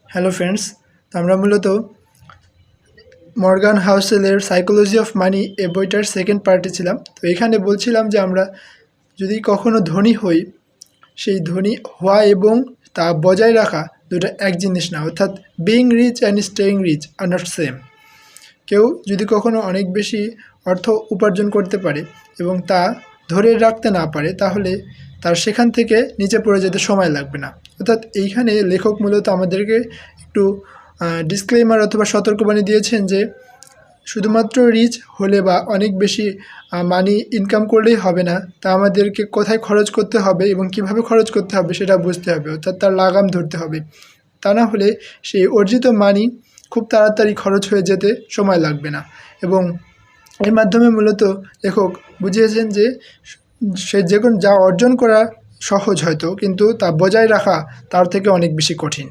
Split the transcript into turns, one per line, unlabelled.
Hello friends, তো আমরা মূলত মর্গান হাউসেলের সাইকোলজি অফ মানি এই বইটার সেকেন্ড পার্টে ছিলাম। তো এখানে বলছিলাম যে আমরা যদি কখনো ধনী হই, সেই ধনী হওয়া এবং তা বজায় রাখা দুটো এক জিনিস না, অর্থাৎ being rich and staying rich are not same. কেউ যদি কখনো অনেক বেশি অর্থ উপার্জন করতে পারে এবং তা ধরে রাখতে না পারে, তাহলে তার সেখান থেকে নিচে পড়ে যেতে সময় লাগবে না। অর্থাৎ এইখানে লেখক মূলত আমাদেরকে একটু ডিসক্লেইমার অথবা সতর্কবাণী দিয়েছেন যে শুধুমাত্র রিচ হলে বা অনেক বেশি মানি ইনকাম করলেই হবে না, তা আমাদেরকে কোথায় খরচ করতে হবে এবং কিভাবে খরচ করতে হবে সেটা বুঝতে হবে, অর্থাৎ তার লাগাম ধরতে হবে। তা না হলে সেই অর্জিত মানি খুব তাড়াতাড়ি খরচ হয়ে যেতে সময় লাগবে না। এবং এর মাধ্যমে মূলত লেখক বুঝিয়েছেন যে সে যা অর্জন করা সহজ হয়তো, কিন্তু তা বজায় রাখা তার থেকে অনেক বেশি কঠিন।